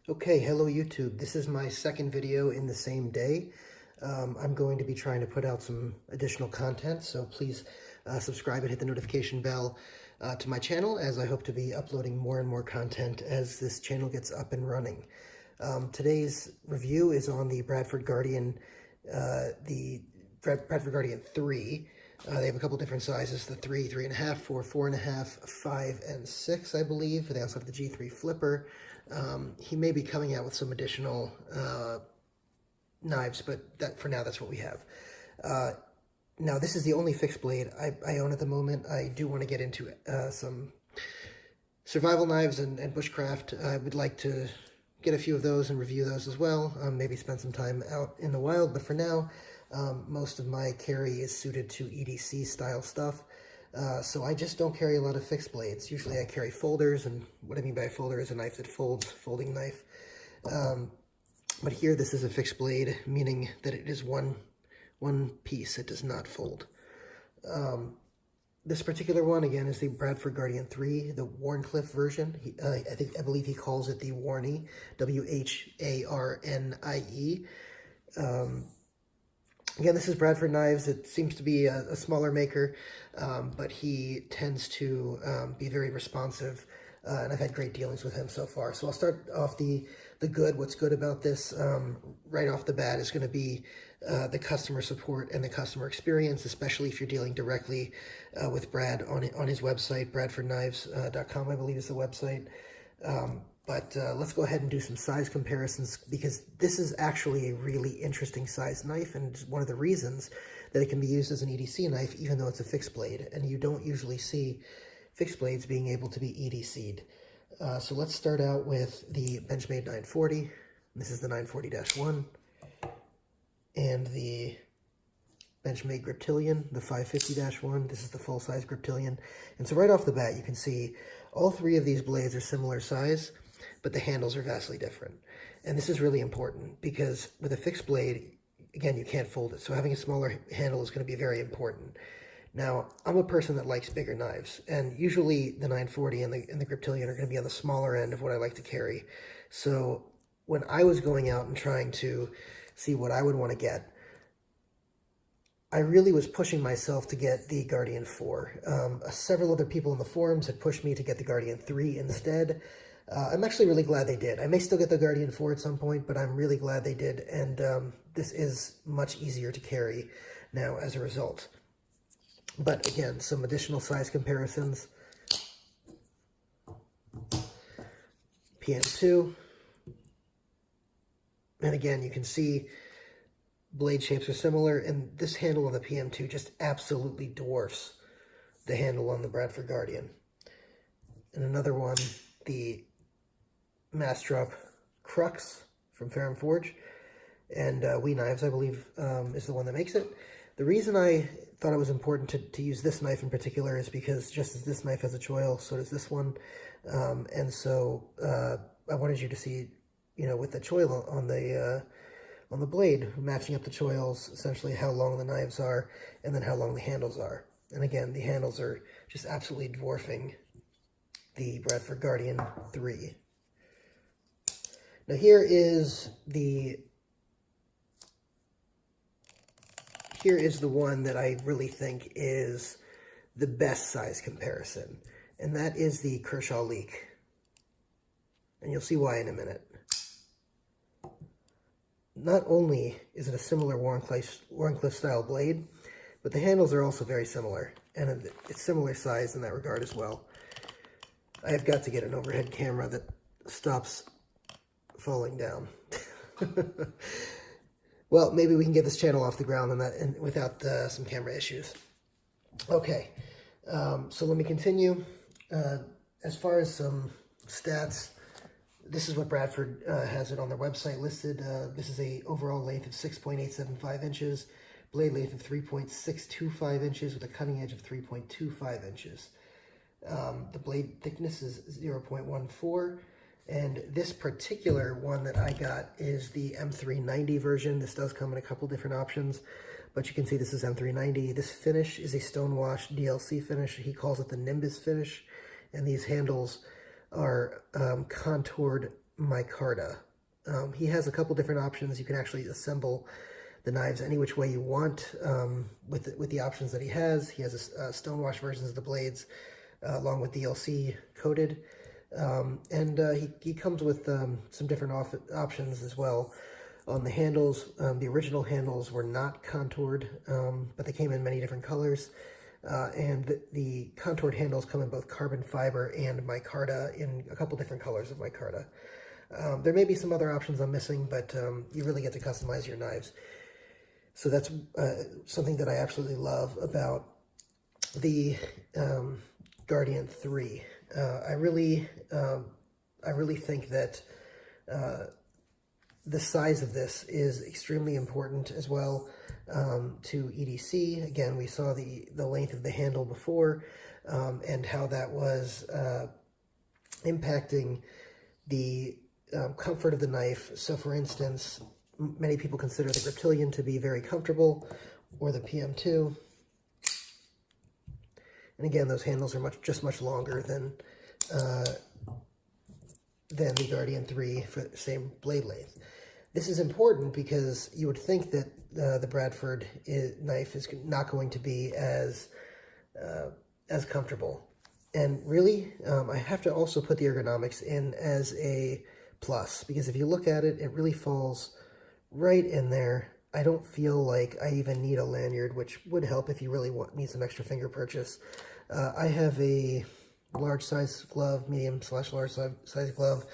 Okay, hello YouTube. This is my second video in the same day. I'm going to be trying to put out some additional content, so please subscribe and hit the notification bell to my channel, as I hope to be uploading more and more content as this channel gets up and running. Today's review is on the Bradford Guardian, Bradford Guardian 3. They have a couple different sizes, the 3, 3.5, 4, 4.5, 5, and 6, I believe. They also have the G3 flipper. He may be coming out with some additional knives, but that for now, that's what we have. Now, this is the only fixed blade I own at the moment. I do want to get into some survival knives and bushcraft. I would like to get a few of those and review those as well. Maybe spend some time out in the wild, but for now, most of my carry is suited to EDC style stuff. So I just don't carry a lot of fixed blades. Usually I carry folders, and what I mean by a folder is a knife that folds, folding knife. But here this is a fixed blade, meaning that it is one piece. It does not fold. This particular one, again, is the Bradford Guardian 3, the Wharncliffe version. I believe he calls it the Wharnie, W-H-A-R-N-I-E. Again, this is Bradford Knives. It seems to be a smaller maker, but he tends to be very responsive, and I've had great dealings with him so far. So I'll start off the good. What's good about this right off the bat is going to be the customer support and the customer experience, especially if you're dealing directly with Brad on his website, bradfordknives.com, I believe is the website. But let's go ahead and do some size comparisons, because this is actually a really interesting size knife, and it's one of the reasons that it can be used as an EDC knife, even though it's a fixed blade, and you don't usually see fixed blades being able to be EDC'd. So let's start out with the Benchmade 940. This is the 940-1, and the Benchmade Griptilian, the 550-1. This is the full-size Griptilian. And so right off the bat, you can see all three of these blades are similar size, but the handles are vastly different. And this is really important, because with a fixed blade, again, you can't fold it. So having a smaller handle is going to be very important. Now, I'm a person that likes bigger knives, and usually the 940 and the Griptilian are going to be on the smaller end of what I like to carry. So when I was going out and trying to see what I would want to get, I really was pushing myself to get the Guardian 4. Several other people in the forums had pushed me to get the Guardian 3 instead. I'm actually really glad they did. I may still get the Guardian 4 at some point, but I'm really glad they did, and this is much easier to carry now as a result. But again, some additional size comparisons. PM2. And again, you can see blade shapes are similar, and this handle on the PM2 just absolutely dwarfs the handle on the Bradford Guardian. And another one, the Mastrop Crux from Ferrum Forge, and We Knives, I believe, is the one that makes it. The reason I thought it was important to use this knife in particular is because just as this knife has a choil, so does this one. And so I wanted you to see, you know, with the choil on the blade, matching up the choils, essentially how long the knives are, and then how long the handles are. And again, the handles are just absolutely dwarfing the Bradford Guardian 3. Now here is the one that I really think is the best size comparison, and that is the Kershaw Lucha. And you'll see why in a minute. Not only is it a similar Wharncliffe style blade, but the handles are also very similar, and it's similar size in that regard as well. I have got to get an overhead camera that stops falling down. Well, maybe we can get this channel off the ground and without some camera issues. Okay, so let me continue. As far as some stats, this is what Bradford has it on their website listed. This is a overall length of 6.875 inches, blade length of 3.625 inches with a cutting edge of 3.25 inches. The blade thickness is 0.14. And this particular one that I got is the M390 version. This does come in a couple different options, but you can see this is M390. This finish is a stonewashed DLC finish. He calls it the Nimbus finish, and these handles are contoured micarta. He has a couple different options. You can actually assemble the knives any which way you want with the options that he has. He has a stonewash versions of the blades along with DLC coated. And he comes with some different options as well. On the handles, the original handles were not contoured, but they came in many different colors. And the contoured handles come in both carbon fiber and micarta in a couple different colors of micarta. There may be some other options I'm missing, but you really get to customize your knives. So that's something that I absolutely love about the Guardian 3. I really think that the size of this is extremely important as well to EDC. Again, we saw the length of the handle before and how that was impacting the comfort of the knife. So for instance, many people consider the Griptilian to be very comfortable, or the PM2. And again, those handles are just much longer than the Guardian 3 for the same blade length. This is important because you would think that the Bradford knife is not going to be as comfortable. And really, I have to also put the ergonomics in as a plus, because if you look at it, it really falls right in there. I don't feel like I even need a lanyard, which would help if you really need some extra finger purchase. I have a large size glove, medium/large size glove.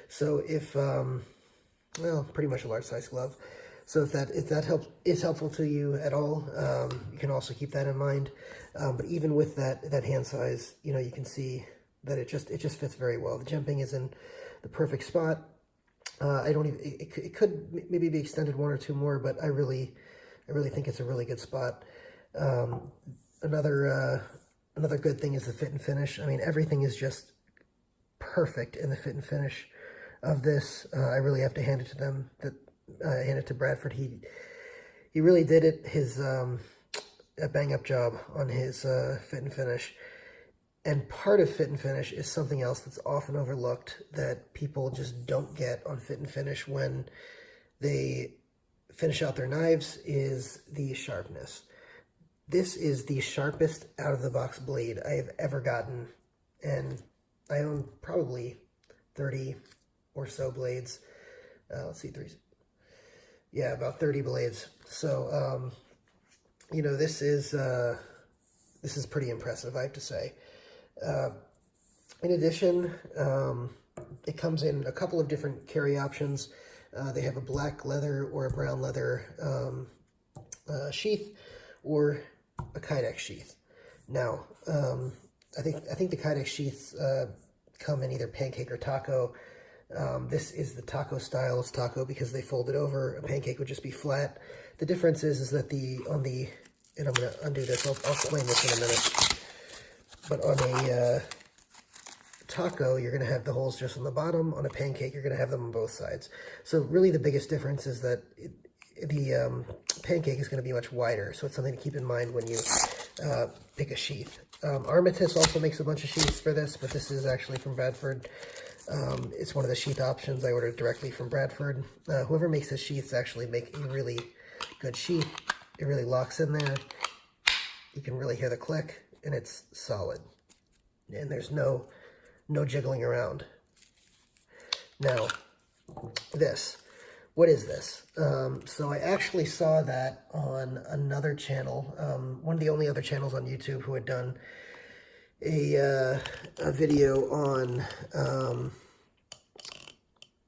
So if, well, pretty much a large size glove. So if that is helpful to you at all, you can also keep that in mind. But even with that hand size, you know, you can see that it just fits very well. The jumping is in the perfect spot. It could maybe be extended one or two more, but I really think it's a really good spot. Another good thing is the fit and finish. I mean, everything is just perfect in the fit and finish of this. I really have to hand it to them. Hand it to Bradford. He really did it. A bang up job on his fit and finish. And part of fit and finish is something else that's often overlooked that people just don't get on fit and finish when they finish out their knives, is the sharpness. This is the sharpest out-of-the-box blade I have ever gotten, and I own probably 30 or so blades. Let's see, yeah, about 30 blades. So, you know, this is pretty impressive, I have to say. In addition, it comes in a couple of different carry options. They have a black leather or a brown leather sheath, or a Kydex sheath. Now, I think the Kydex sheaths come in either pancake or taco. This is the taco style. It's taco because they fold it over. A pancake would just be flat. The difference is that and I'm going to undo this. I'll explain this in a minute. But on a taco, you're going to have the holes just on the bottom. On a pancake, you're going to have them on both sides. So really the biggest difference is that the pancake is going to be much wider. So it's something to keep in mind when you pick a sheath. Armitage also makes a bunch of sheaths for this, but this is actually from Bradford. It's one of the sheath options. I ordered directly from Bradford. Whoever makes the sheaths actually make a really good sheath. It really locks in there. You can really hear the click, and it's solid. And there's no jiggling around. Now, what is this? So I actually saw that on another channel, one of the only other channels on YouTube who had done a video on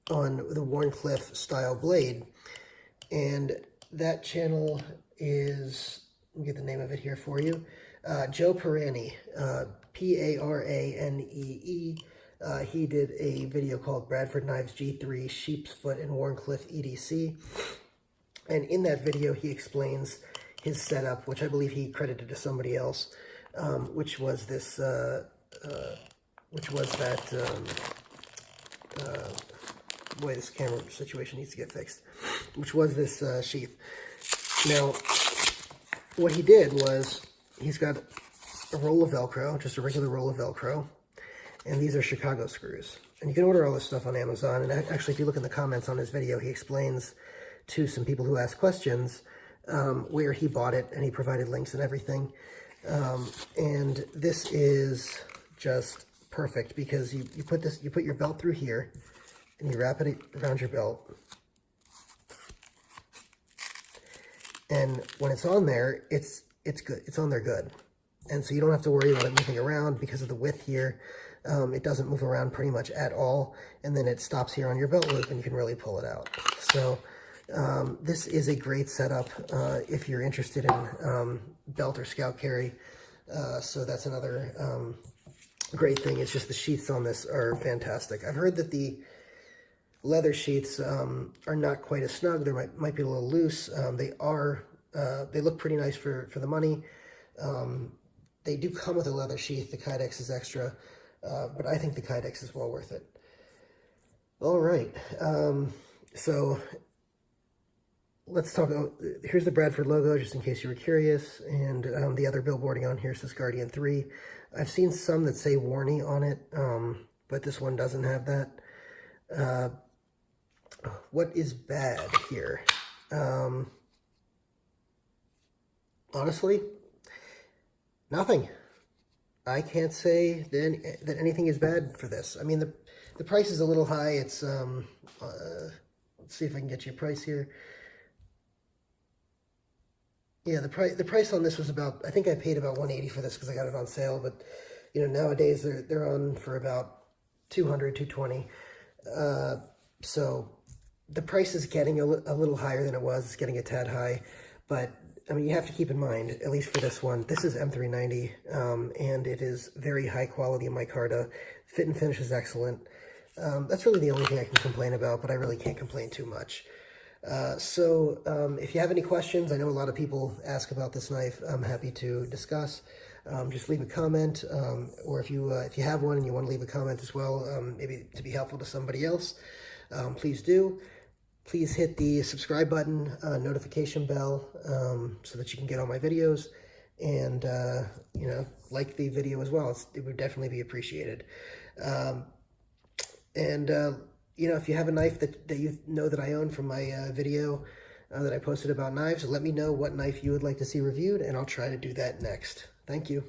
the Wharncliffe style blade, and that channel is, let me get the name of it here for you, Joe Parani, P-A-R-A-N-E-E. He did a video called Bradford Knives G3 Sheep's Foot and Wharncliffe EDC, and in that video he explains his setup, which I believe he credited to somebody else, which was this, boy, this camera situation needs to get fixed, which was this sheath. Now, what he did was, he's got a roll of Velcro, just a regular roll of Velcro, and these are Chicago screws. And you can order all this stuff on Amazon. And actually, if you look in the comments on his video, he explains to some people who ask questions where he bought it, and he provided links and everything. And this is just perfect because you put your belt through here, and you wrap it around your belt. And when it's on there, it's good. It's on there good. And so you don't have to worry about it moving around because of the width here. It doesn't move around pretty much at all. And then it stops here on your belt loop and you can really pull it out. So this is a great setup if you're interested in belt or scout carry. So that's another great thing. It's just the sheaths on this are fantastic. I've heard that the leather sheaths are not quite as snug. They might be a little loose. They look pretty nice for the money. They do come with a leather sheath. The Kydex is extra, but I think the Kydex is well worth it. All right, so let's talk about, here's the Bradford logo, just in case you were curious, and the other billboarding on here says Guardian 3. I've seen some that say Wharnie on it, but this one doesn't have that. What is bad here? Honestly, nothing. I can't say that anything is bad for this. I mean, the price is a little high. It's, let's see if I can get you a price here. Yeah, the price on this was about, I think I paid about $180 for this because I got it on sale, but, you know, nowadays they're on for about $200, $220. So the price is getting a little higher than it was. It's getting a tad high, but I mean, you have to keep in mind, at least for this one, this is M390, and it is very high quality micarta. Fit and finish is excellent. That's really the only thing I can complain about, but I really can't complain too much. So if you have any questions, I know a lot of people ask about this knife. I'm happy to discuss. Just leave a comment, or if you have one and you want to leave a comment as well, maybe to be helpful to somebody else, please do. Please hit the subscribe button, notification bell, so that you can get all my videos, and you know, like the video as well. It would definitely be appreciated. You know, if you have a knife that you know that I own from my video that I posted about knives, let me know what knife you would like to see reviewed, and I'll try to do that next. Thank you.